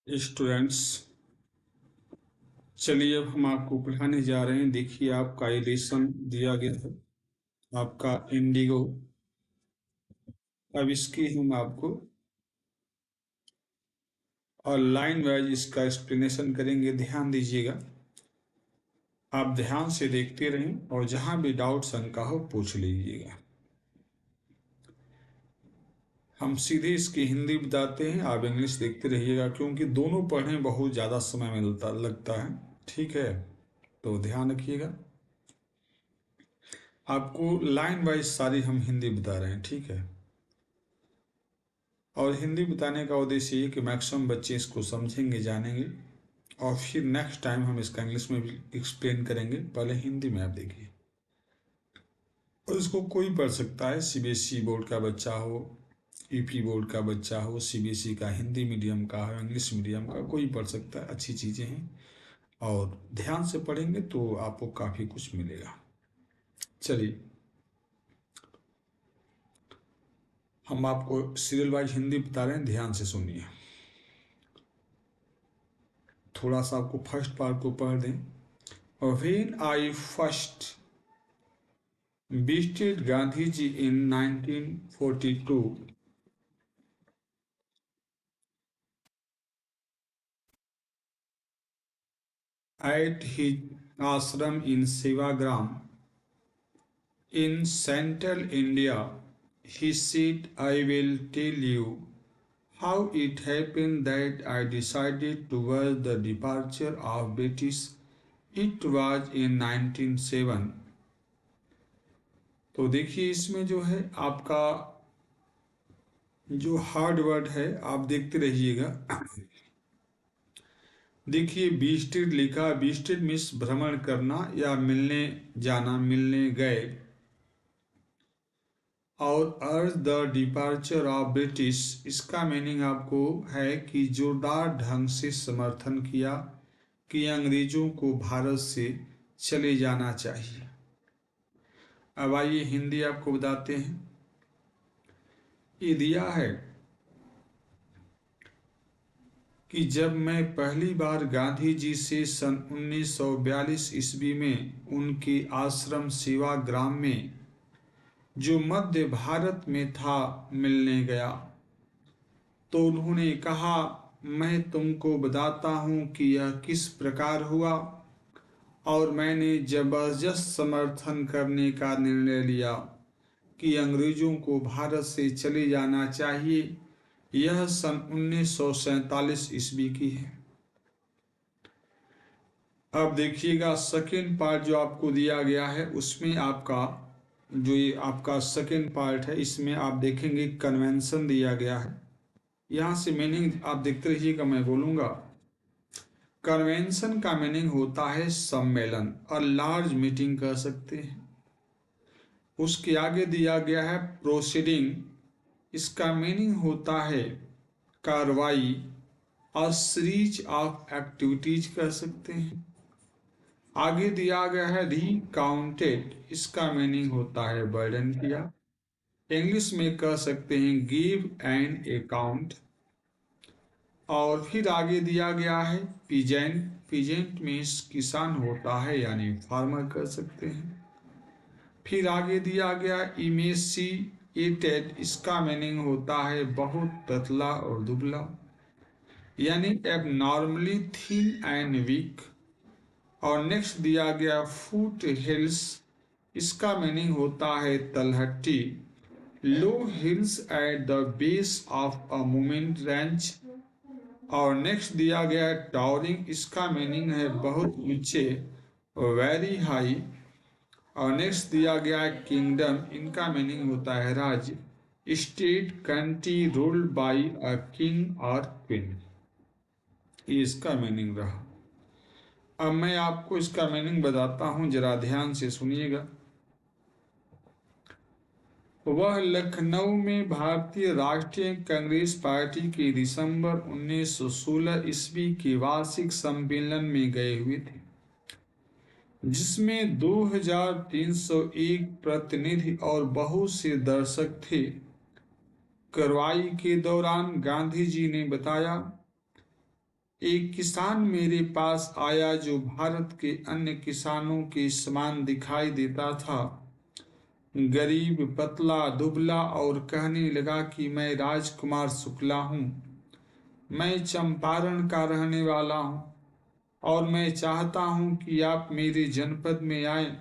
Students, चलिए अब हम आपको पढ़ाने जा रहे हैं। देखिए आपका ये लेसन दिया गया है, आपका इंडिगो। अब इसकी हम आपको और लाइन वाइज इसका एक्सप्लेनेशन करेंगे। ध्यान दीजिएगा, आप ध्यान से देखते रहें और जहां भी डाउट शंका हो पूछ लीजिएगा। हम सीधे इसकी हिंदी बताते हैं, आप इंग्लिश देखते रहिएगा, क्योंकि दोनों पढ़ने में बहुत ज़्यादा समय लगता है। ठीक है, तो ध्यान रखिएगा। आपको लाइन वाइज सारी हम हिंदी बता रहे हैं, ठीक है। और हिंदी बताने का उद्देश्य ये कि मैक्सिमम बच्चे इसको समझेंगे, जानेंगे, और फिर नेक्स्ट टाइम हम इसका इंग्लिश में भी एक्सप्लेन करेंगे। पहले हिंदी में आप देखिए, और इसको कोई पढ़ सकता है, सीबीएसई बोर्ड का बच्चा हो, यूपी बोर्ड का बच्चा हो, सीबीएसई का, हिंदी मीडियम का हो, इंग्लिश मीडियम का, कोई पढ़ सकता है। अच्छी चीज़ें हैं और ध्यान से पढ़ेंगे तो आपको काफ़ी कुछ मिलेगा। चलिए, हम आपको सीरियल वाइज हिंदी बता रहे हैं, ध्यान से सुनिए। थोड़ा सा आपको फर्स्ट पार्ट को पढ़ दें। When I first visited Gandhiji in 1942 at his ashram in Sevagram in central India, he said, I will tell you how it happened that I decided towards the departure of British. It was in 1907. तो देखिए, इसमें जो है आपका जो hard word है आप देखते रहिएगा। देखिए, विजिटेड लिखा, विजिटेड मीन्स भ्रमण करना या मिलने जाना, मिलने गए। और अर्ज द डिपार्चर ऑफ ब्रिटिश, इसका मीनिंग आपको है कि जोरदार ढंग से समर्थन किया कि अंग्रेजों को भारत से चले जाना चाहिए। अब आइए हिंदी आपको बताते हैं। ये दिया है कि जब मैं पहली बार गांधी जी से सन 1942 ईस्वी में उनके आश्रम सेवाग्राम में, जो मध्य भारत में था, मिलने गया, तो उन्होंने कहा, मैं तुमको बताता हूं कि यह किस प्रकार हुआ। और मैंने जबरदस्त समर्थन करने का निर्णय लिया कि अंग्रेजों को भारत से चले जाना चाहिए। यह सन 1947 ईस्वी की है। अब देखिएगा सेकेंड पार्ट जो आपको दिया गया है, उसमें आपका जो ये आपका सेकेंड पार्ट है, इसमें आप देखेंगे कन्वेंशन दिया गया है। यहाँ से मीनिंग आप देखते रहिएगा, मैं बोलूँगा। कन्वेंशन का मीनिंग होता है सम्मेलन और लार्ज मीटिंग कह सकते हैं। उसके आगे दिया गया है प्रोसीडिंग, इसका मीनिंग होता है कार्रवाई और सीरीज ऑफ एक्टिविटीज कह सकते हैं। आगे दिया गया है रिकाउंटेड, इसका मीनिंग होता है वर्णन किया। इंग्लिश में कह सकते हैं गिव एन अकाउंट। और फिर आगे दिया गया है पीजेंट, पीजेंट मीन्स किसान होता है, यानी फार्मर कर सकते हैं। फिर आगे दिया गया इमेसिएटेड, इसका मीनिंग होता है बहुत पतला और दुबला, यानी एबनॉर्मली थिन एंड वीक। और नेक्स्ट दिया गया फुट हिल्स, इसका मीनिंग होता है तलहटी, लो hills at the base of a movement range. और नेक्स्ट दिया गया टावरिंग, इसका मीनिंग है बहुत ऊंचे, वेरी हाई। और नेक्स्ट दिया गया किंगडम, इनका मीनिंग होता है राज्य, state, country ruled by a king और क्वीन। ये इसका मीनिंग रहा। अब मैं आपको इसका मीनिंग बताता हूं, जरा ध्यान से सुनिएगा। वह लखनऊ में भारतीय राष्ट्रीय कांग्रेस पार्टी के दिसंबर 1916 ईस्वी के वार्षिक सम्मेलन में गए हुए थे, जिसमें 2301 प्रतिनिधि और बहुत से दर्शक थे। कार्रवाई के दौरान गांधी जी ने बताया एक किसान मेरे पास आया जो भारत के अन्य किसानों के समान दिखाई देता था, गरीब, पतला, दुबला, और कहने लगा कि मैं राजकुमार शुक्ला हूँ। मैं चंपारण का रहने वाला हूँ और मैं चाहता हूँ कि आप मेरे जनपद में आए।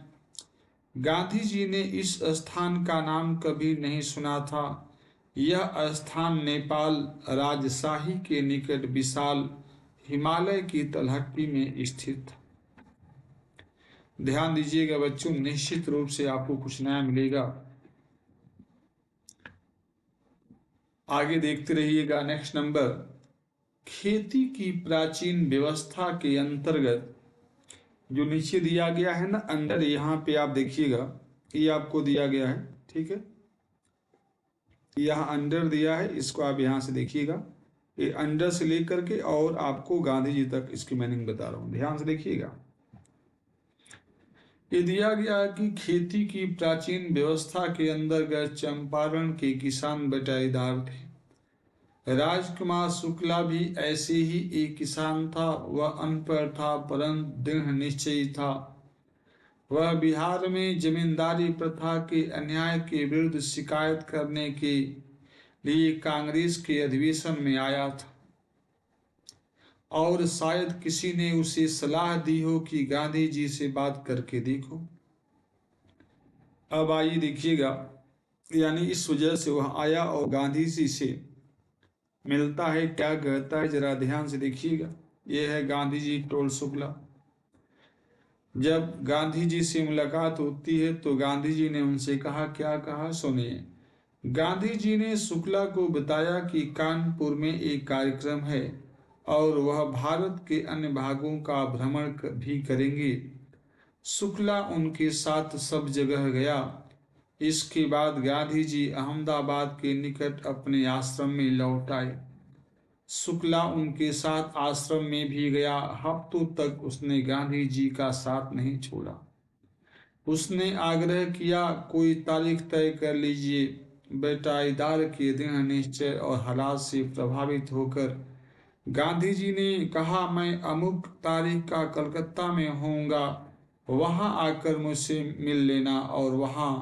गांधी जी ने इस स्थान का नाम कभी नहीं सुना था। यह स्थान नेपाल राजशाही के निकट विशाल हिमालय की तलहटी में स्थित था। ध्यान दीजिएगा बच्चों, निश्चित रूप से आपको कुछ नया मिलेगा। आगे देखते रहिएगा। नेक्स्ट नंबर, खेती की प्राचीन व्यवस्था के अंतर्गत जो नीचे दिया गया है ना, अंडर, यहाँ पे आप देखिएगा, ये आपको दिया गया है, ठीक है। यहाँ अंडर दिया है, इसको आप यहाँ से देखिएगा। ये अंडर से लेकर के और आपको गांधी जी तक इसकी मीनिंग बता रहा हूँ, ध्यान से देखिएगा। ये दिया गया कि खेती की प्राचीन व्यवस्था के अंतर्गत चंपारण के किसान बटाईदार थे। राजकुमार शुक्ला भी ऐसे ही एक किसान था। वह अनपढ़ था परंतु दृढ़ निश्चयी था। वह बिहार में जमींदारी प्रथा के अन्याय के विरुद्ध शिकायत करने के लिए कांग्रेस के अधिवेशन में आया था और शायद किसी ने उसे सलाह दी हो कि गांधी जी से बात करके देखो। अब आइए देखिएगा, यानी इस वजह से वह आया और गांधी जी से मिलता है। क्या कहता है जरा ध्यान से देखिएगा। यह है गांधी जी टोल शुक्ला। जब गांधी जी से मुलाकात होती है तो गांधी जी ने उनसे कहा, क्या कहा सुनिए। गांधी जी ने शुक्ला को बताया कि कानपुर में एक कार्यक्रम है और वह भारत के अन्य भागों का भ्रमण भी करेंगे। शुक्ला उनके साथ सब जगह गया। इसके बाद गांधी जी अहमदाबाद के निकट अपने आश्रम में लौट आए। शुक्ला उनके साथ आश्रम में भी गया। हफ्तों तक उसने गांधी जी का साथ नहीं छोड़ा। उसने आग्रह किया, कोई तारीख तय कर लीजिए। बटाईदार के दृढ़ निश्चय और हालात से प्रभावित होकर गांधी जी ने कहा, मैं अमुक तारीख का कलकत्ता में होऊंगा, वहां आकर मुझसे मिल लेना और वहां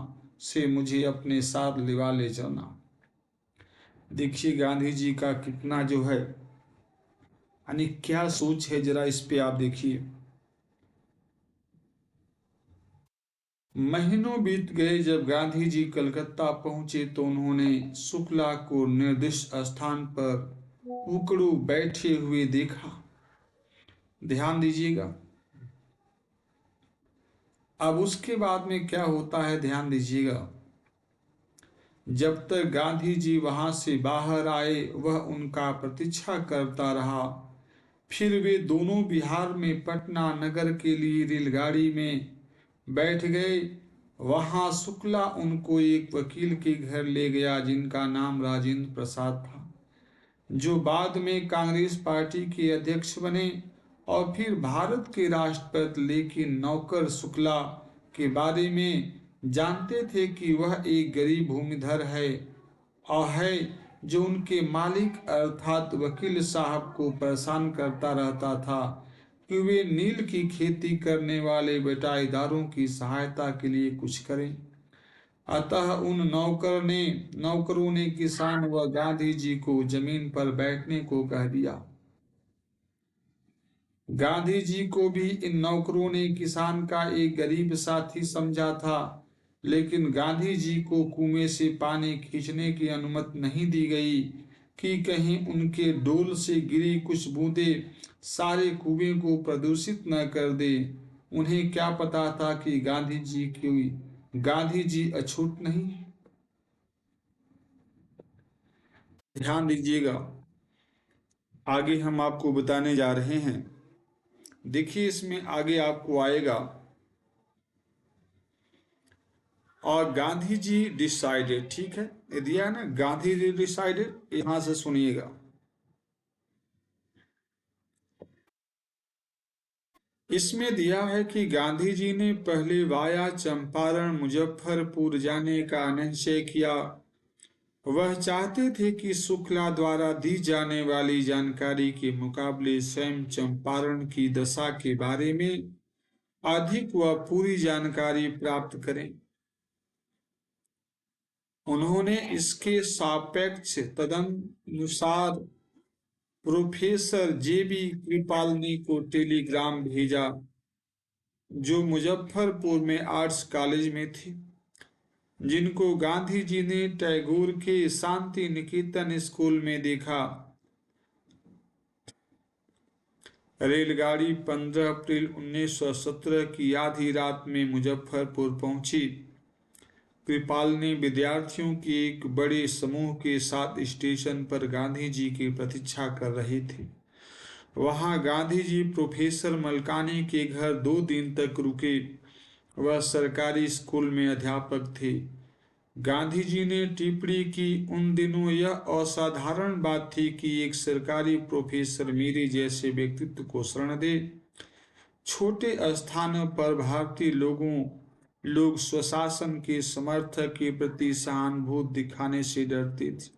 से मुझे अपने साथ लिवा ले जाना। देखिए गांधी जी का कितना जो है, यानी क्या सोच है, जरा इस पे आप देखिए। महीनों बीत गए। जब गांधी जी कलकत्ता पहुंचे तो उन्होंने शुक्ला को निर्दिष्ट स्थान पर उकड़ू बैठे हुए देखा। ध्यान दीजिएगा। अब उसके बाद में क्या होता है, ध्यान दीजिएगा। जब तक गांधी जी वहां से बाहर आए वह उनका प्रतीक्षा करता रहा। फिर वे दोनों बिहार में पटना नगर के लिए रेलगाड़ी में बैठ गए। वहां शुक्ला उनको एक वकील के घर ले गया जिनका नाम राजेंद्र प्रसाद था, जो बाद में कांग्रेस पार्टी के अध्यक्ष बने और फिर भारत के राष्ट्रपति। लेकिन नौकर शुक्ला के बारे में जानते थे कि वह एक गरीब भूमिधर है और है जो उनके मालिक अर्थात वकील साहब को परेशान करता रहता था कि वे नील की खेती करने वाले बटाईदारों की सहायता के लिए कुछ करें। अतः उन नौकरों ने किसान व गांधी जी को जमीन पर बैठने को कह दिया। गांधी जी को भी इन नौकरों ने किसान का एक गरीब साथी समझा था, लेकिन गांधी जी को कुएं से पानी खींचने की अनुमति नहीं दी गई कि कहीं उनके डोल से गिरी कुछ बूंदें सारे कुएं को प्रदूषित न कर दे। उन्हें क्या पता था कि गांधी जी अछूत नहीं। ध्यान दीजिएगा, आगे हम आपको बताने जा रहे हैं। देखिए इसमें आगे आपको आएगा, और गांधी जी डिसाइडेड, ठीक है, ये दिया है ना, गांधी जी डिसाइडेड, यहां से सुनिएगा। इसमें दिया है कि गांधी जी ने पहले वाया चंपारण मुजफ्फरपुर जाने का निश्चय किया वह चाहते थे कि शुक्ला द्वारा दी जाने वाली जानकारी के मुकाबले स्वयं चंपारण की दशा के बारे में अधिक व पूरी जानकारी प्राप्त करें। उन्होंने इसके सापेक्ष तदनुसार प्रोफेसर जेबी कृपालनी को टेलीग्राम भेजा, जो मुजफ्फरपुर में आर्ट्स कॉलेज में थे, जिनको गांधी जी ने टैगोर के शांति निकेतन स्कूल में देखा। रेलगाड़ी 15 अप्रैल 1917 की आधी रात में मुजफ्फरपुर पहुंची। कृपालनी विद्यार्थियों के एक बड़े समूह के साथ स्टेशन पर गांधी जी की प्रतीक्षा कर रहे थे। वहां गांधी जी प्रोफेसर मलकानी के घर 2 दिन तक रुके। वह सरकारी स्कूल में अध्यापक थे। गांधी जी ने टिप्पणी की, उन दिनों यह असाधारण बात थी कि एक सरकारी प्रोफेसर मेरे जैसे व्यक्तित्व को शरण दे। छोटे स्थानों पर भारतीय लोग स्वशासन के समर्थक के प्रति सहानुभूति दिखाने से डरते थे।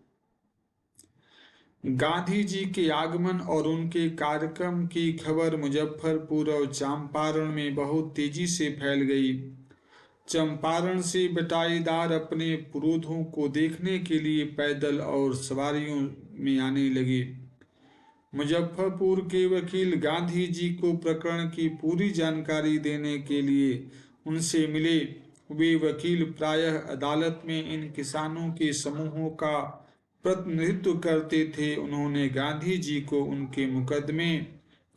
गांधी जी के आगमन और उनके कार्यक्रम की खबर मुजफ्फरपुर और चंपारण में बहुत तेजी से फैल गई। चंपारण से बटाईदार अपने पुरोधों को देखने के लिए पैदल और सवारियों में आने लगे। मुजफ्फरपुर के वकील गांधी जी को प्रकरण की पूरी जानकारी देने के लिए उनसे मिले। वे वकील प्रायः अदालत में इन किसानों के समूहों का प्रतिनिधित्व करते थे। उन्होंने गांधी जी को उनके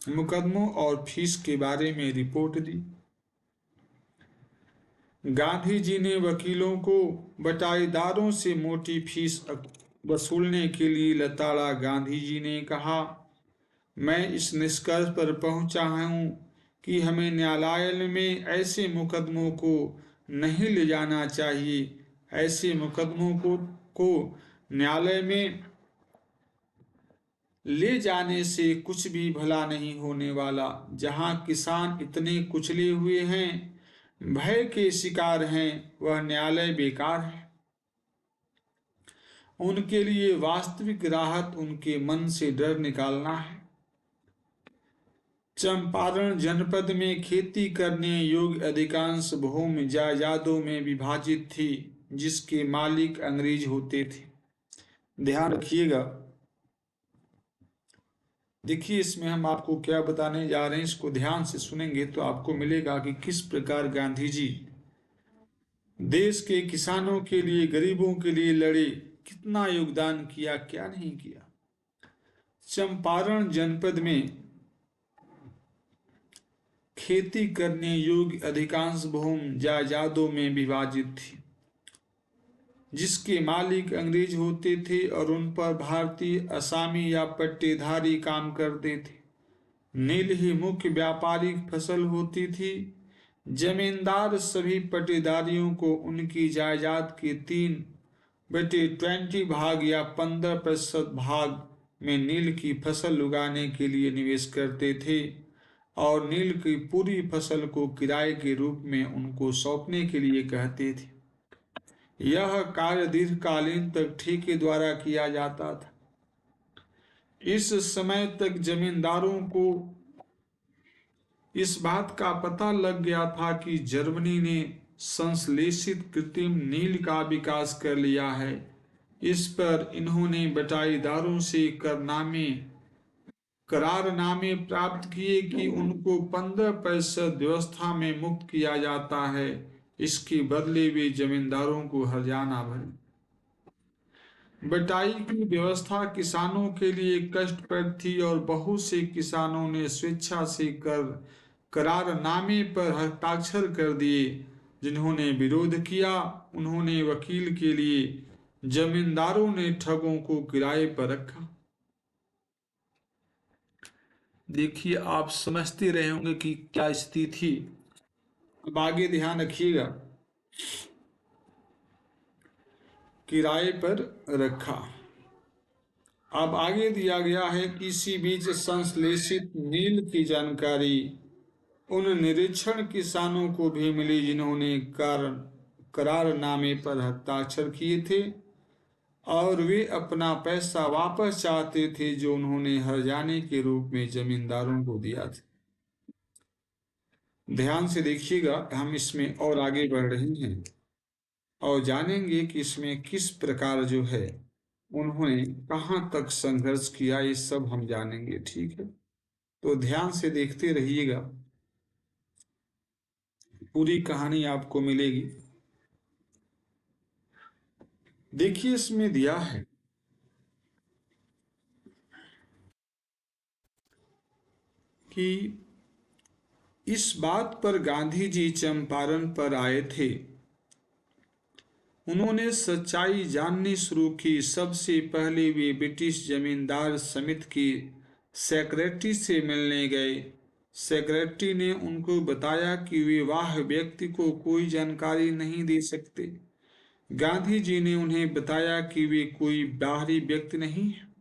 मुकदमों और फीस के बारे में रिपोर्ट दी। गांधी जी ने वकीलों को बटाईदारों से मोटी फीस वसूलने के लिए लताड़ा। गांधी जी ने कहा, मैं इस निष्कर्ष पर पहुंचा हूं कि हमें न्यायालय में ऐसे मुकदमों को नहीं ले जाना चाहिए। ऐसे मुकदमों को न्यायालय में ले जाने से कुछ भी भला नहीं होने वाला। जहां किसान इतने कुचले हुए हैं, भय के शिकार हैं, वह न्यायालय बेकार है। उनके लिए वास्तविक राहत उनके मन से डर निकालना है। चंपारण जनपद में खेती करने योग्य अधिकांश भूमि जायदादों में विभाजित थी, जिसके मालिक अंग्रेज होते थे। ध्यान रखिएगा, देखिए इसमें हम आपको क्या बताने जा रहे हैं, इसको ध्यान से सुनेंगे तो आपको मिलेगा कि किस प्रकार गांधी जी देश के किसानों के लिए, गरीबों के लिए लड़े, कितना योगदान किया, क्या नहीं किया। चंपारण जनपद में खेती करने योग्य अधिकांश भूमि जायदादों में विभाजित थी, जिसके मालिक अंग्रेज होते थे और उन पर भारतीय, असामी या पट्टेधारी काम करते थे। नील ही मुख्य व्यापारिक फसल होती थी। जमींदार सभी पट्टेदारियों को उनकी जायदाद के 3/20 भाग या 15% भाग में नील की फसल उगाने के लिए निवेश करते थे और नील की पूरी फसल को किराए के रूप में उनको सौंपने के लिए कहते थे। यह कार्य दीर्घकालीन तक ठेके द्वारा किया जाता था। इस समय तक जमींदारों को इस बात का पता लग गया था कि जर्मनी ने संश्लेषित कृत्रिम नील का विकास कर लिया है। इस पर इन्होंने बटाईदारों से करारनामे प्राप्त किए कि उनको 15% व्यवस्था में मुक्त किया जाता है। इसके बदले वे जमींदारों को हर्जाना भरे। बटाई की व्यवस्था किसानों के लिए कष्टप्रद थी और बहुत से किसानों ने स्वेच्छा से करारनामे पर हस्ताक्षर कर दिए। जिन्होंने विरोध किया, उन्होंने वकील के लिए, जमींदारों ने ठगों को किराए पर रखा। देखिए आप समझते रहे होंगे कि क्या स्थिति थी। अब आगे ध्यान रखिएगा, किराए पर रखा। अब आगे दिया गया है कि इसी बीच संश्लेषित नील की जानकारी उन निरीक्षण किसानों को भी मिली जिन्होंने करारनामे पर हस्ताक्षर किए थे। और वे अपना पैसा वापस चाहते थे जो उन्होंने हर्जाने के रूप में जमींदारों को दिया था। ध्यान से देखिएगा, हम इसमें और आगे बढ़ रहे हैं और जानेंगे कि इसमें किस प्रकार जो है उन्होंने कहाँ तक संघर्ष किया, ये सब हम जानेंगे। ठीक है, तो ध्यान से देखते रहिएगा, पूरी कहानी आपको मिलेगी। देखिए, इसमें दिया है कि इस बात पर गांधी जी चंपारण पर आए थे। उन्होंने सच्चाई जाननी शुरू की। सबसे पहले वे ब्रिटिश जमींदार समिति के सेक्रेटरी से मिलने गए। सेक्रेटरी ने उनको बताया कि वे वाह व्यक्ति को कोई जानकारी नहीं दे सकते। गांधी जी ने उन्हें बताया कि वे कोई बाहरी व्यक्ति नहीं है।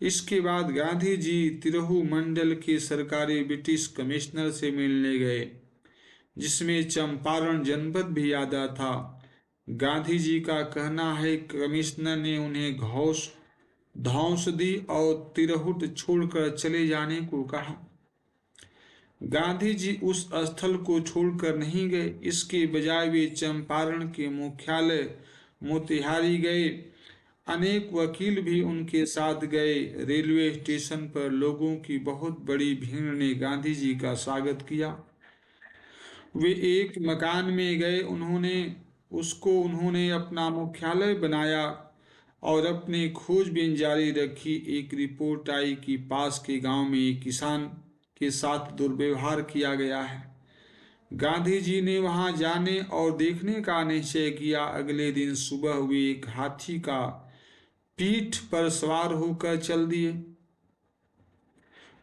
इसके बाद गांधी जी तिरहु मंडल के सरकारी ब्रिटिश कमिश्नर से मिलने गए, जिसमें चंपारण जनपद भी आता था। गांधी जी का कहना है कमिश्नर ने उन्हें धौंस दी और तिरहुट छोड़कर चले जाने को कहा। गांधी जी उस स्थल को छोड़कर नहीं गए, इसके बजाय वे चंपारण के मुख्यालय मोतिहारी गए। अनेक वकील भी उनके साथ गए। रेलवे स्टेशन पर लोगों की बहुत बड़ी भीड़ ने गांधी जी का स्वागत किया। वे एक मकान में गए, उन्होंने अपना मुख्यालय बनाया और अपनी खोजबीन जारी रखी। एक रिपोर्ट आई कि पास के गांव में एक किसान के साथ दुर्व्यवहार किया गया है। गांधी जी ने वहां जाने और देखने का निश्चय किया। अगले दिन सुबह वे एक हाथी का पीठ पर सवार होकर चल दिए।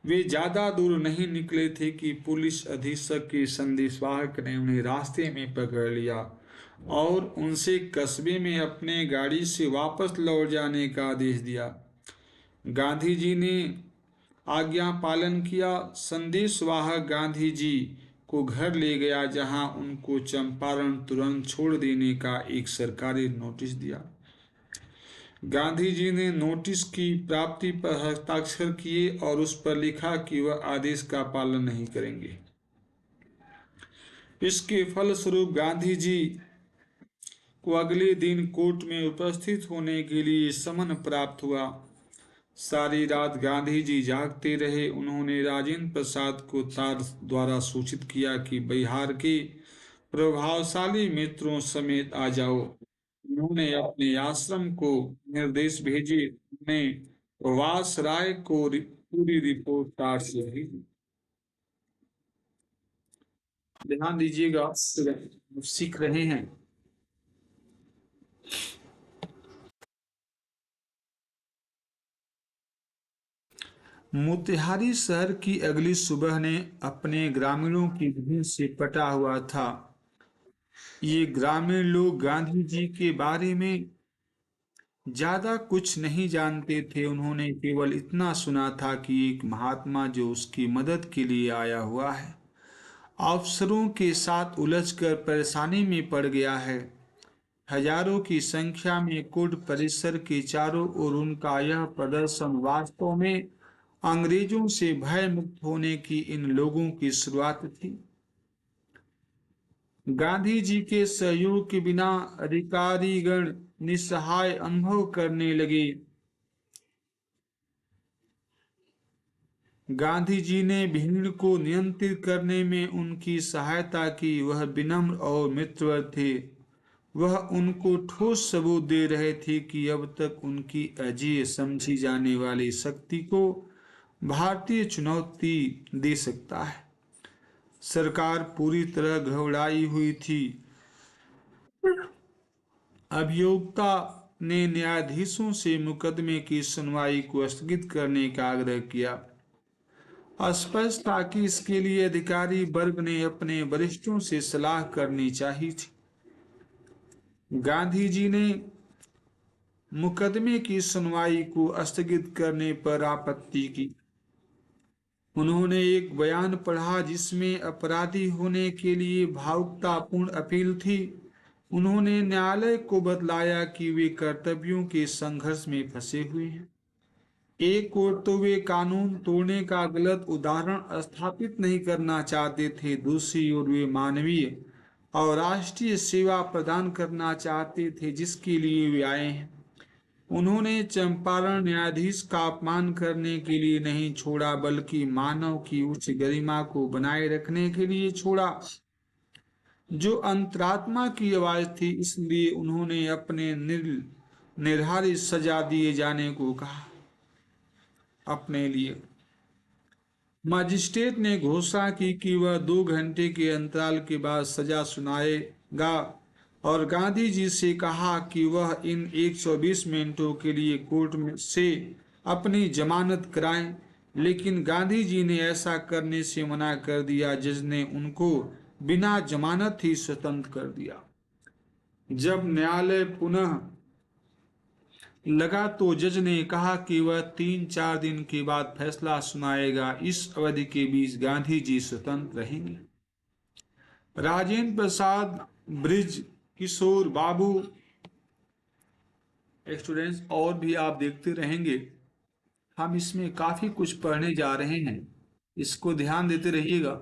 वे ज्यादा दूर नहीं निकले थे कि पुलिस अधीक्षक के संदेशवाहक ने उन्हें रास्ते में पकड़ लिया और उनसे कस्बे में अपने गाड़ी से वापस लौट जाने का आदेश दिया। गांधी जी ने आज्ञा पालन किया। संदेशवाहक गांधी जी को घर ले गया, जहां उनको चंपारण तुरंत छोड़ देने का एक सरकारी नोटिस दिया। गांधी जी ने नोटिस की प्राप्ति पर हस्ताक्षर किए और उस पर लिखा कि वह आदेश का पालन नहीं करेंगे। इसके फलस्वरूप गांधी जी को अगले दिन कोर्ट में उपस्थित होने के लिए समन प्राप्त हुआ। सारी रात गांधी जी जागते रहे। उन्होंने राजेंद्र प्रसाद को तार द्वारा सूचित किया कि बिहार के प्रभावशाली मित्रों समेत आ जाओ। उन्होंने अपने आश्रम को निर्देश भेजे। उन्होंने वास राय को पूरी रिपोर्ट तार से भेजी। ध्यान दीजिएगा, सीख रहे हैं। मोतिहारी शहर की अगली सुबह ने अपने ग्रामीणों की भीड़ से पटा हुआ था। ये ग्रामीण लोग गांधी जी के बारे में ज्यादा कुछ नहीं जानते थे। उन्होंने केवल इतना सुना था कि एक महात्मा जो उसकी मदद के लिए आया हुआ है, अफसरों के साथ उलझकर परेशानी में पड़ गया है। हजारों की संख्या में कोर्ट परिसर के चारों ओर उनका यह प्रदर्शन वास्तव में अंग्रेजों से भय मुक्त होने की इन लोगों की शुरुआत थी। गांधी जी के सहयोग के बिना अधिकारीगण निस्सहाय अनुभव करने लगे। गांधी जी ने भीड़ को नियंत्रित करने में उनकी सहायता की। वह विनम्र और मित्रवर थे। वह उनको ठोस सबूत दे रहे थे कि अब तक उनकी अजेय समझी जाने वाली शक्ति को भारतीय चुनौती दे सकता है। सरकार पूरी तरह घबराई हुई थी। अभियोक्ता ने न्यायाधीशों से मुकदमे की सुनवाई को स्थगित करने का आग्रह किया। स्पष्ट था कि इसके लिए अधिकारी वर्ग ने अपने वरिष्ठों से सलाह करनी चाहिए थी। गांधी जी ने मुकदमे की सुनवाई को स्थगित करने पर आपत्ति की। उन्होंने एक बयान पढ़ा जिसमें अपराधी होने के लिए भावुकतापूर्ण अपील थी। उन्होंने न्यायालय को बतलाया कि वे कर्तव्यों के संघर्ष में फंसे हुए हैं। एक ओर तो वे कानून तोड़ने का गलत उदाहरण स्थापित नहीं करना चाहते थे, दूसरी ओर वे मानवीय और राष्ट्रीय सेवा प्रदान करना चाहते थे जिसके लिए वे आए हैं। उन्होंने चंपारण न्यायाधीश का अपमान करने के लिए नहीं छोड़ा, बल्कि मानव की उच्च गरिमा को बनाए रखने के लिए छोड़ा, जो अंतरात्मा की आवाज थी। इसलिए उन्होंने अपने निर्धारित सजा दिए जाने को कहा। अपने लिए मजिस्ट्रेट ने घोषणा की कि वह 2 घंटे के अंतराल के बाद सजा सुनाएगा और गांधी जी से कहा कि वह इन 120 मिनटों के लिए कोर्ट में से अपनी जमानत कराएं, लेकिन गांधी जी ने ऐसा करने से मना कर दिया। जज ने उनको बिना जमानत ही स्वतंत्र कर दिया। जब न्यायालय पुनः लगा तो जज ने कहा कि वह 3-4 दिन के बाद फैसला सुनाएगा। इस अवधि के बीच गांधी जी स्वतंत्र रहेंगे। राजेंद्र प्रसाद, ब्रिज किशोर बाबू, स्टूडेंट्स और भी आप देखते रहेंगे। हम इसमें काफी कुछ पढ़ने जा रहे हैं, इसको ध्यान देते रहिएगा।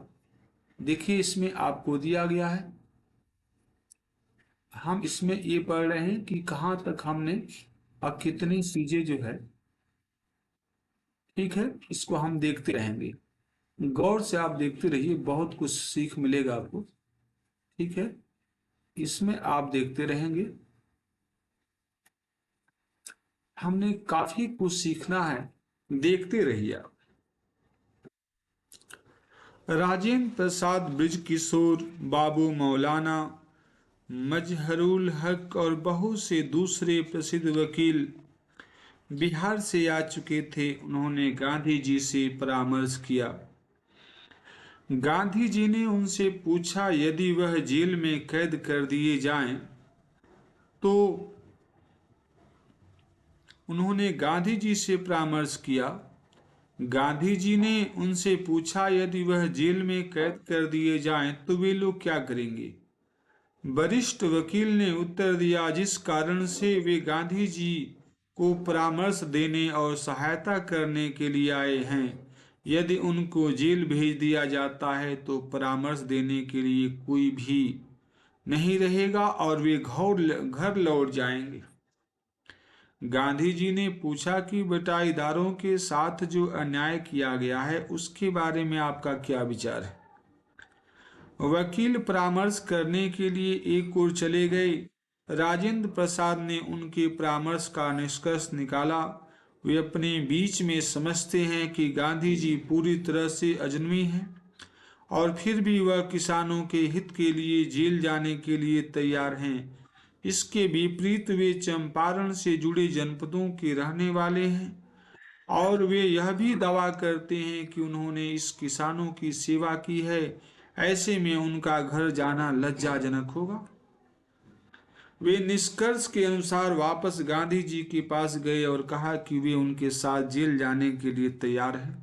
देखिए इसमें आपको दिया गया है, हम इसमें ये पढ़ रहे हैं कि कहाँ तक हमने और कितनी चीजें जो है, ठीक है, इसको हम देखते रहेंगे। गौर से आप देखते रहिए, बहुत कुछ सीख मिलेगा आपको, ठीक है। इसमें आप देखते रहेंगे, हमने काफी कुछ सीखना है, देखते रहिए आप। राजेंद्र प्रसाद, ब्रिज किशोर बाबू, मौलाना मजहरुल हक और बहुत से दूसरे प्रसिद्ध वकील बिहार से आ चुके थे। उन्होंने गांधी जी से परामर्श किया। गांधी जी ने उनसे पूछा यदि वह जेल में कैद कर दिए जाएं तो उन्होंने गांधी जी से परामर्श किया। गांधी जी ने उनसे पूछा यदि वह जेल में कैद कर दिए जाएं तो वे लोग क्या करेंगे। वरिष्ठ वकील ने उत्तर दिया, जिस कारण से वे गांधी जी को परामर्श देने और सहायता करने के लिए आए हैं, यदि उनको जेल भेज दिया जाता है तो परामर्श देने के लिए कोई भी नहीं रहेगा और वे घर लौट जाएंगे। गांधी जी ने पूछा कि बटाईदारों के साथ जो अन्याय किया गया है उसके बारे में आपका क्या विचार है। वकील परामर्श करने के लिए एक ओर चले गए। राजेंद्र प्रसाद ने उनके परामर्श का निष्कर्ष निकाला। वे अपने बीच में समझते हैं कि गांधी जी पूरी तरह से अजनबी हैं और फिर भी वह किसानों के हित के लिए जेल जाने के लिए तैयार हैं। इसके विपरीत वे चंपारण से जुड़े जनपदों के रहने वाले हैं और वे यह भी दावा करते हैं कि उन्होंने इस किसानों की सेवा की है। ऐसे में उनका घर जाना लज्जाजनक होगा। वे निष्कर्ष के अनुसार वापस गांधी जी के पास गए और कहा कि वे उनके साथ जेल जाने के लिए तैयार हैं।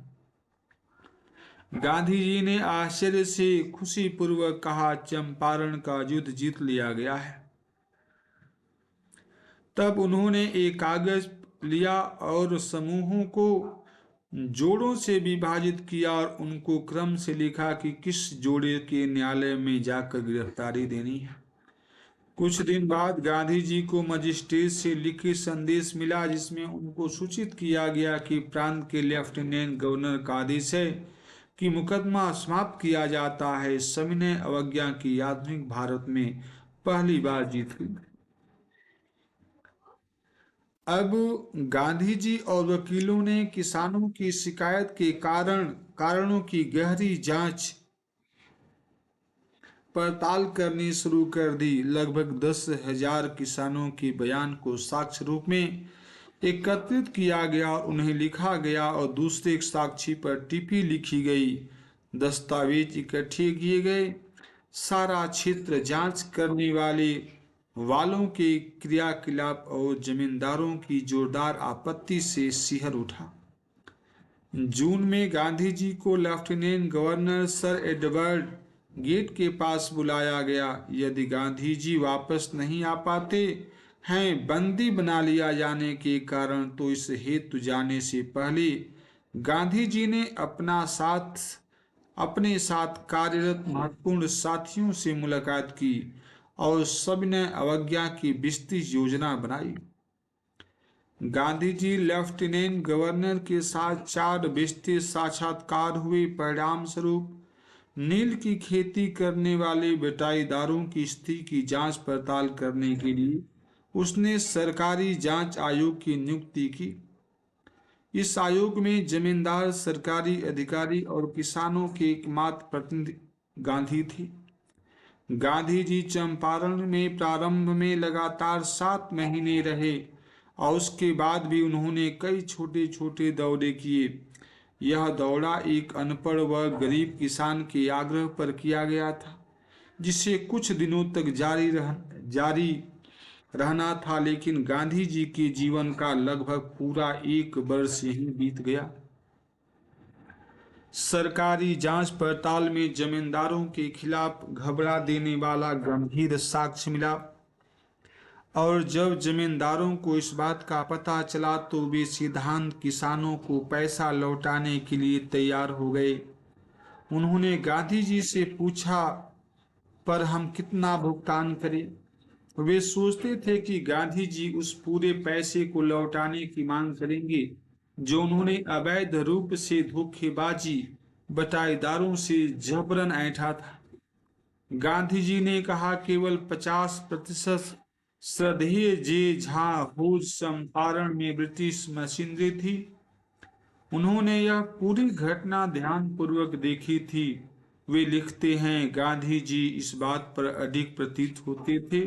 गांधी जी ने आश्चर्य से खुशी पूर्वक कहा, चंपारण का युद्ध जीत लिया गया है। तब उन्होंने एक कागज लिया और समूहों को जोड़ों से विभाजित किया और उनको क्रम से लिखा कि किस जोड़े के न्यायालय में जाकर गिरफ्तारी देनी है। कुछ दिन बाद गांधी जी को मजिस्ट्रेट से लिखित संदेश मिला जिसमें उनको सूचित किया गया कि प्रांत के लेफ्टिनेंट गवर्नर का आदेश है कि मुकदमा समाप्त किया जाता है। सविनय अवज्ञा की आधुनिक भारत में पहली बार जीत हुई। अब गांधी जी और वकीलों ने किसानों की शिकायत के कारणों की गहरी जांच पड़ताल करनी शुरू कर दी। लगभग 10,000 किसानों के बयान को साक्ष्य रूप में एकत्रित किया गया और उन्हें लिखा गया और दूसरे साक्षी पर टिप्पणी लिखी गई। दस्तावेज इकट्ठे किए गए। सारा क्षेत्र जांच करने वालों के क्रियाकलाप और जमींदारों की जोरदार आपत्ति से सिहर उठा। जून में गांधी जी को lieutenant governor sir Edward Gait के पास बुलाया गया। यदि गांधी जी वापस नहीं आ पाते हैं बंदी बना लिया जाने के कारण, तो इस हेतु जाने से पहले गांधी जी ने अपने साथ कार्यरत महत्वपूर्ण साथियों से मुलाकात की और सबने अवज्ञा की विस्तृत योजना बनाई। गांधी जी लेफ्टिनेंट गवर्नर के साथ 4 विस्तृत साक्षात्कार हुए। परिणाम स्वरूप नील की खेती करने वाले बटाईदारों की स्थिति की जांच पड़ताल करने के लिए उसने सरकारी जांच आयोग की नियुक्ति की। इस आयोग में जमींदार, सरकारी अधिकारी और किसानों के एकमात्र प्रतिनिधि गांधी थे। गांधी जी चंपारण में प्रारंभ में लगातार 7 महीने रहे और उसके बाद भी उन्होंने कई छोटे छोटे दौरे किए। यह दौरा एक अनपढ़ व गरीब किसान के आग्रह पर किया गया था, जिसे कुछ दिनों तक जारी रहना था, लेकिन गांधी जी के जीवन का लगभग पूरा 1 वर्ष यहीं बीत गया। सरकारी जांच पड़ताल में जमींदारों के खिलाफ घबरा देने वाला गंभीर साक्ष्य मिला और जब जमींदारों को इस बात का पता चला तो वे सिद्धांत किसानों को पैसा लौटाने के लिए तैयार हो गए। उन्होंने गांधी जी से पूछा, पर हम कितना भुगतान करें? वे सोचते थे कि गांधी जी उस पूरे पैसे को लौटाने की मांग करेंगे जो उन्होंने अवैध रूप से धोखेबाजी बटाईदारों से जबरन ऐंठा था। गांधी जी ने कहा, केवल 50% श्रद्धेय जे झा हूज चंपारण में ब्रिटिश मशीनरी थी। उन्होंने यह पूरी घटना ध्यानपूर्वक देखी थी। वे लिखते हैं, गांधी जी इस बात पर अधिक प्रतीत होते थे,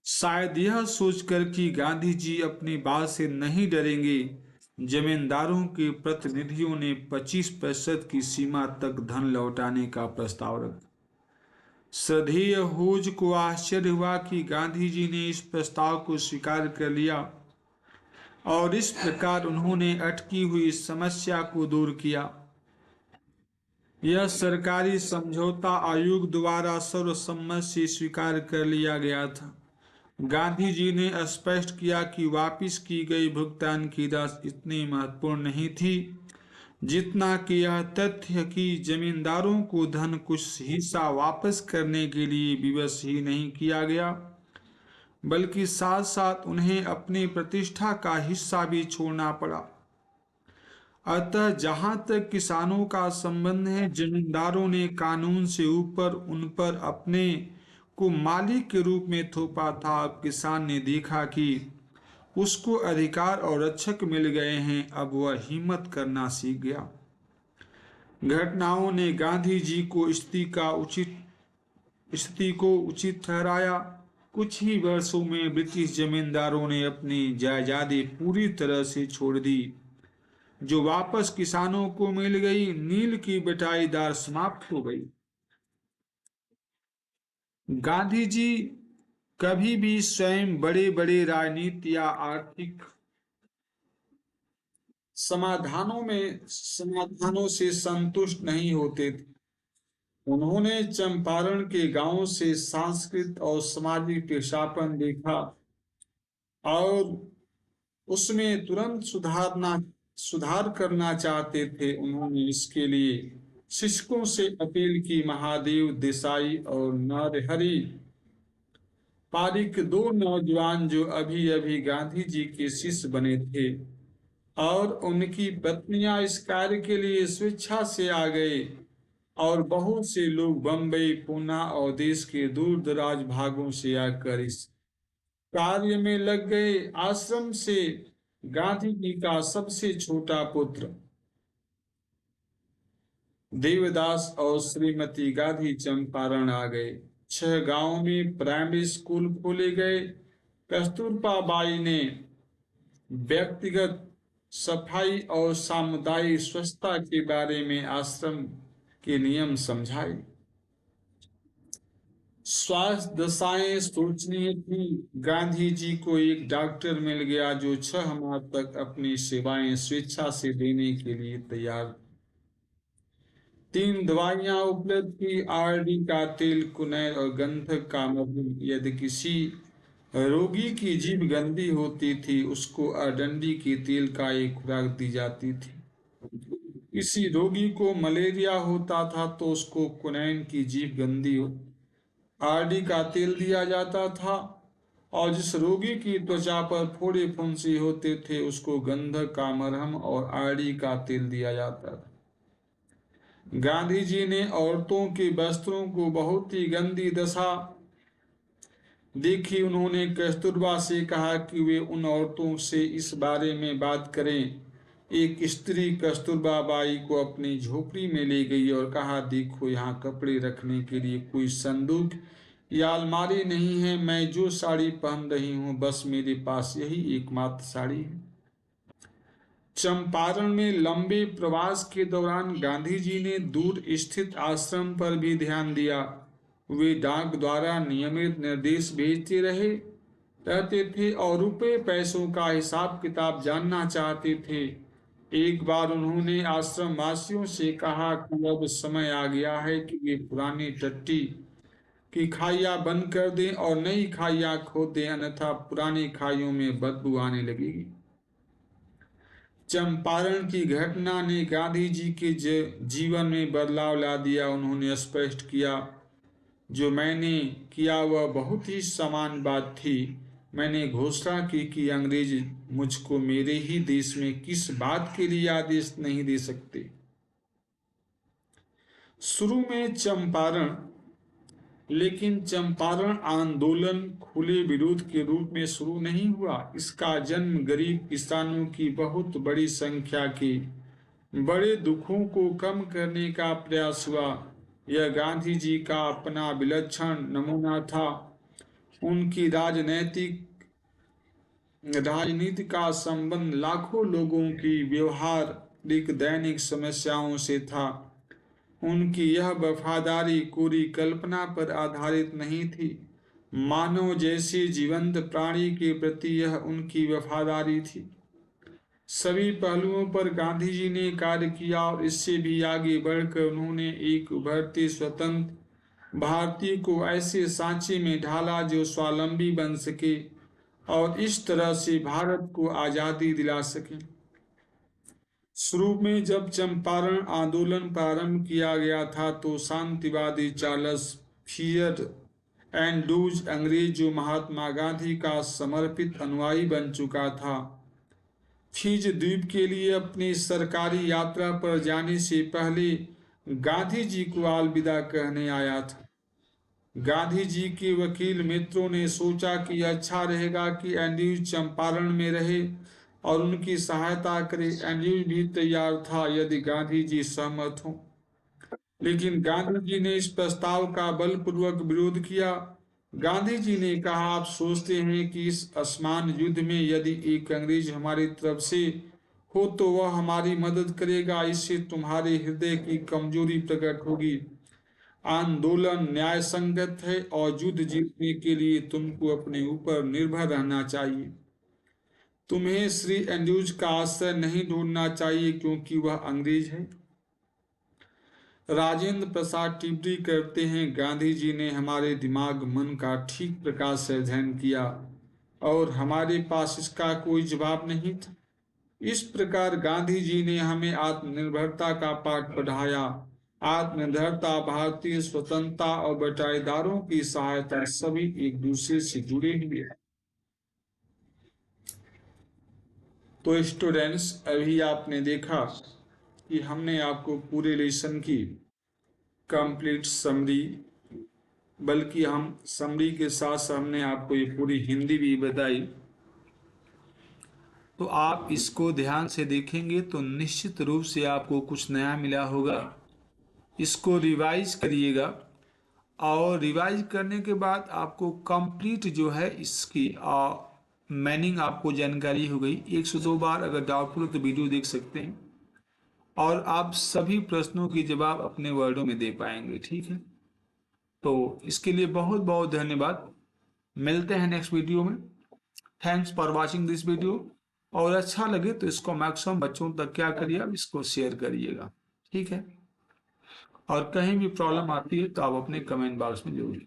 शायद यह सोचकर कि गांधी जी अपनी बात से नहीं डरेंगे। जमींदारों के प्रतिनिधियों ने 25% की सीमा तक धन लौटाने का प्रस्ताव रखा। श्रद्धेय हूज को आश्चर्य हुआ कि गांधी जी ने इस प्रस्ताव को स्वीकार कर लिया और इस प्रकार उन्होंने अटकी हुई समस्या को दूर किया। यह सरकारी समझौता आयोग द्वारा सर्वसम्मति से स्वीकार कर लिया गया था। गांधी जी ने स्पष्ट किया कि वापस की गई भुगतान की राशि इतनी महत्वपूर्ण नहीं थी जितना कि यह तथ्य कि जमींदारों को धन कुछ हिस्सा वापस करने के लिए विवश ही नहीं किया गया, बल्कि साथ साथ उन्हें अपनी प्रतिष्ठा का हिस्सा भी छोड़ना पड़ा। अतः जहां तक किसानों का संबंध है, जमींदारों ने कानून से ऊपर उन पर अपने को मालिक के रूप में थोपा था। अब किसान ने देखा कि उसको अधिकार और रक्षक मिल गए हैं, अब वह हिम्मत करना सीख गया। घटनाओं ने गांधी जी को स्थिति को उचित ठहराया। कुछ ही वर्षों में ब्रिटिश जमींदारों ने अपनी जायदादें पूरी तरह से छोड़ दी, जो वापस किसानों को मिल गई। नील की बटाईदार समाप्त हो गई। गांधी जी कभी भी स्वयं बड़े बड़े राजनीति या आर्थिक समाधानों से संतुष्ट नहीं होते थे। उन्होंने चंपारण के गांवों से सांस्कृतिक और सामाजिक विस्थापन देखा और उसमें तुरंत सुधार करना चाहते थे। उन्होंने इसके लिए शिक्षकों से अपील की। महादेव देसाई और नरहरि पारिक, 2 नौजवान जो अभी अभी गांधी जी के शिष्य बने थे, और उनकी पत्नियां इस कार्य के लिए स्वेच्छा से आ गए और बहुत से लोग बंबई, पूना और देश के दूर दराज भागों से आकर इस कार्य में लग गए। आश्रम से गांधी जी का सबसे छोटा पुत्र देवदास और श्रीमती गांधी चंपारण आ गए। 6 गांवों में प्राइमरी स्कूल खोले गए। कस्तूरबा बाई ने व्यक्तिगत सफाई और सामुदायिक स्वच्छता के बारे में आश्रम के नियम समझाए। स्वास्थ्य दशाएं शोचनीय थी। गांधी जी को एक डॉक्टर मिल गया जो 6 माह तक अपनी सेवाएं स्वेच्छा से देने के लिए तैयार। 3 दवाइयां उपलब्ध की, आरडी का तेल, कुनैल और गंधक का मधु। यदि किसी रोगी की जीभ गंदी होती थी, उसको अरंडी के तेल का एक खुराक दी जाती थी। किसी रोगी को मलेरिया होता था तो उसको कुनैन की जीभ गंदी आरडी का तेल दिया जाता था, और जिस रोगी की त्वचा पर फोड़े फुंसी होते थे उसको गंधक का मरहम और आरडी का तेल दिया जाता था। गांधी जी ने औरतों के वस्त्रों को बहुत ही गंदी दशा देखी। उन्होंने कस्तूरबा से कहा कि वे उन औरतों से इस बारे में बात करें। एक स्त्री कस्तूरबा बाई को अपनी झोपड़ी में ले गई और कहा, देखो यहाँ कपड़े रखने के लिए कोई संदूक या अलमारी नहीं है। मैं जो साड़ी पहन रही हूँ बस मेरे पास यही एकमात्र साड़ी है। चंपारण में लंबे प्रवास के दौरान गांधी जी ने दूर स्थित आश्रम पर भी ध्यान दिया। वे डाक द्वारा नियमित निर्देश भेजते रहते थे और रुपए पैसों का हिसाब किताब जानना चाहते थे। एक बार उन्होंने आश्रम वासियों से कहा कि अब समय आ गया है कि वे पुरानी टट्टी की खाइयां बंद कर दें और नई खाइयां खोद दें, अन्यथा पुरानी खाइयों में बदबू आने लगेगी। चंपारण की घटना ने गांधी जी के जीवन में बदलाव ला दिया। उन्होंने स्पष्ट किया, जो मैंने किया वह बहुत ही समान बात थी। मैंने घोषणा की कि अंग्रेज मुझको मेरे ही देश में किस बात के लिए आदेश नहीं दे सकते। शुरू में लेकिन चंपारण आंदोलन खुले विरोध के रूप में शुरू नहीं हुआ। इसका जन्म गरीब किसानों की बहुत बड़ी संख्या के बड़े दुखों को कम करने का प्रयास हुआ। यह गांधी जी का अपना विलक्षण नमूना था। उनकी राजनीति का संबंध लाखों लोगों की व्यवहारिक दैनिक समस्याओं से था। उनकी यह वफादारी कोरी कल्पना पर आधारित नहीं थी। मानव जैसे जीवंत प्राणी के प्रति यह उनकी वफादारी थी। सभी पहलुओं पर गांधी जी ने कार्य किया और इससे भी आगे बढ़कर उन्होंने एक उभरते स्वतंत्र भारतीय को ऐसे सांचे में ढाला जो स्वावलंबी बन सके और इस तरह से भारत को आजादी दिला सके। शुरू में जब चंपारण आंदोलन प्रारंभ किया गया था तो शांतिवादी चार्ल्स फियर एंड्रूज अंग्रेज, जो महात्मा गांधी का समर्पित अनुयायी बन चुका था, फिजी द्वीप के लिए अपनी सरकारी यात्रा पर जाने से पहले गांधी जी को अलविदा कहने आया था। गांधी जी के वकील मित्रों ने सोचा कि अच्छा रहेगा कि एंड्रूज चंपारण में रहे और उनकी सहायता करे। एंड्रूज भी तैयार था यदि गांधी जी सहमत हों, लेकिन गांधी जी ने इस प्रस्ताव का बलपूर्वक विरोध किया। गांधी जी ने कहा, आप सोचते हैं कि इस असमान युद्ध में यदि एक अंग्रेज हमारी तरफ से हो तो वह हमारी मदद करेगा। इससे तुम्हारे हृदय की कमजोरी प्रकट होगी। आंदोलन न्याय संगत है और युद्ध जीतने के लिए तुमको अपने ऊपर निर्भर रहना चाहिए। तुम्हें श्री एंड्रूज का आश्रय नहीं ढूंढना चाहिए क्योंकि वह अंग्रेज है। राजेंद्र प्रसाद टिप्पणी करते हैं, गांधी जी ने हमारे दिमाग मन का ठीक प्रकार से अध्ययन किया और हमारे पास इसका कोई जवाब नहीं था। इस प्रकार गांधी जी ने हमें आत्मनिर्भरता का पाठ पढ़ाया। आत्मनिर्भरता, भारतीय स्वतंत्रता और बटाईदारों की सहायता सभी एक दूसरे से जुड़े हुए हैं। तो स्टूडेंट्स, अभी आपने देखा कि हमने आपको पूरे लेसन की कंप्लीट समरी, बल्कि हम समरी के साथ साथ हमने आपको ये पूरी हिंदी भी बताई। तो आप इसको ध्यान से देखेंगे तो निश्चित रूप से आपको कुछ नया मिला होगा। इसको रिवाइज करिएगा और रिवाइज करने के बाद आपको कंप्लीट जो है इसकी मीनिंग आपको जानकारी हो गई। 102 बार अगर डाउटफुल हो तो वीडियो देख सकते हैं और आप सभी प्रश्नों की जवाब अपने वर्डों में दे पाएंगे। ठीक है, तो इसके लिए बहुत बहुत धन्यवाद। मिलते हैं नेक्स्ट वीडियो में। Thanks for watching this video. और अच्छा लगे तो इसको मैक्सिमम बच्चों तक क्या करिए, अब इसको शेयर करिएगा। ठीक है। और कहीं भी प्रॉब्लम आती है तो आप अपने कमेंट बॉक्स में जरूर